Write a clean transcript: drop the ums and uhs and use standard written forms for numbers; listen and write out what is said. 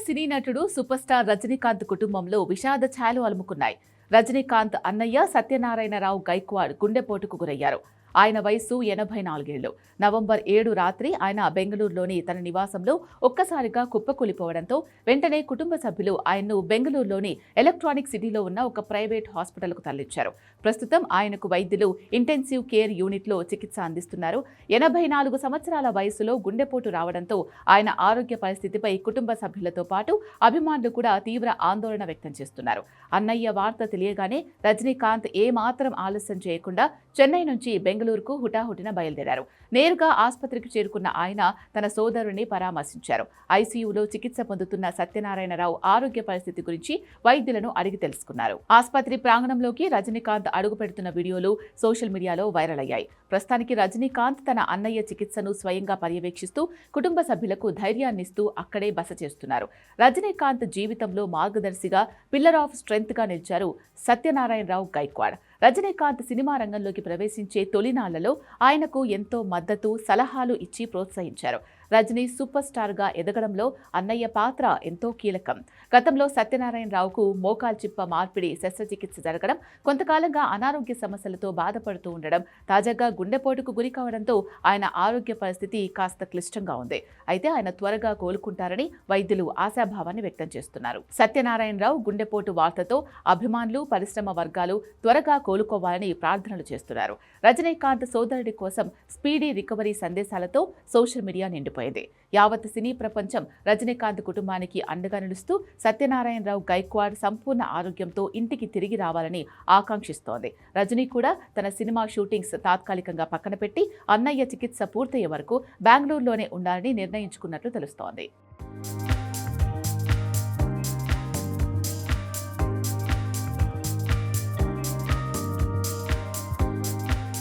సినీ నటుడు super star Rajinikanth కుటుంబంలో విషాద ఛాయలు అలుముకున్నాయి. రజనీకాంత్ అన్నయ్య సత్యనారాయణరావు గైక్వాడ్ గుండెపోటుకు గురయ్యారు. ఆయన వయసు 84 ఏళ్లు. నవంబర్ 7 రాత్రి ఆయన బెంగళూరులోని తన నివాసంలో ఒక్కసారిగా కుప్పకూలిపోవడంతో వెంటనే కుటుంబ సభ్యులు ఆయన్ను బెంగళూరులోని ఎలక్ట్రానిక్ సిటీలో ఉన్న ఒక ప్రైవేట్ హాస్పిటల్కు తరలించారు. ప్రస్తుతం ఆయనకు వైద్యులు ఇంటెన్సివ్ కేర్ యూనిట్లో చికిత్స అందిస్తున్నారు. 84 సంవత్సరాల వయసులో గుండెపోటు రావడంతో ఆయన ఆరోగ్య పరిస్థితిపై కుటుంబ సభ్యులతో పాటు అభిమానులు కూడా తీవ్ర ఆందోళన వ్యక్తం చేస్తున్నారు. అన్నయ్య వార్త తెలియగానే రజనీకాంత్ ఏమాత్రం ఆలస్యం చేయకుండా చెన్నై నుంచి బెంగళూరుకు హుటాహుటిన బయలుదేరారు. నేరుగా ఆసుపత్రికి చేరుకున్న ఆయన తన సోదరుని పరామర్శించారు. ఐసీయూలో చికిత్స పొందుతున్న సత్యనారాయణరావు ఆరోగ్య పరిస్థితి గురించి వైద్యులను అడిగి తెలుసుకున్నారు. ఆసుపత్రి ప్రాంగణంలోకి రజనీకాంత్ అడుగు పెడుతున్న వీడియోలు సోషల్ మీడియాలో వైరల్ అయ్యాయి. ప్రస్తుతానికి రజనీకాంత్ తన అన్నయ్య చికిత్సను స్వయంగా పర్యవేక్షిస్తూ కుటుంబ సభ్యులకు ధైర్యాన్నిస్తూ అక్కడే బస చేస్తున్నారు. రజనీకాంత్ జీవితంలో మార్గదర్శిగా పిల్లర్ ఆఫ్ స్ట్రెంగ్త్ గా నిలిచారు సత్యనారాయణరావు గైక్వాడ్. రజనీకాంత్ సినిమా రంగంలోకి ప్రవేశించే తొలినాళ్లలో ఆయనకు ఎంతో మద్దతు, సలహాలు ఇచ్చి ప్రోత్సహించారు. రజనీ సూపర్ స్టార్ గా ఎదగడంలో అన్నయ్య పాత్ర ఎంతో కీలకం. గతంలో సత్యనారాయణరావుకు మోకాల్ చిప్ప మార్పిడి శస్త్రచికిత్స జరగడం, కొంతకాలంగా అనారోగ్య సమస్యలతో బాధపడుతూ ఉండడం, తాజాగా గుండెపోటుకు గురి కావడంతో ఆయన ఆరోగ్య పరిస్థితి కాస్త క్లిష్టంగా ఉంది. అయితే ఆయన త్వరగా కోలుకుంటారని వైద్యులు ఆశాభావాన్ని వ్యక్తం చేస్తున్నారు. సత్యనారాయణరావు గుండెపోటు వార్తతో అభిమానులు, పరిశ్రమ వర్గాలు త్వరగా కోలుకోవాలని ప్రార్థనలు చేస్తున్నారు. రజనీకాంత్ సోదరుడి కోసం స్పీడీ రికవరీ సందేశాలతో సోషల్ మీడియా నిండిపోయింది. యావత్ సినీ ప్రపంచం రజనీకాంత్ కుటుంబానికి అండగా నిలుస్తూ సత్యనారాయణరావు గైక్వాడ్ సంపూర్ణ ఆరోగ్యంతో ఇంటికి తిరిగి రావాలని ఆకాంక్షిస్తోంది. రజనీ కూడా తన సినిమా షూటింగ్స్ తాత్కాలికంగా పక్కన పెట్టి అన్నయ్య చికిత్స పూర్తయ్యే వరకు బెంగళూరులోనే ఉండాలని నిర్ణయించుకున్నట్లు తెలుస్తోంది.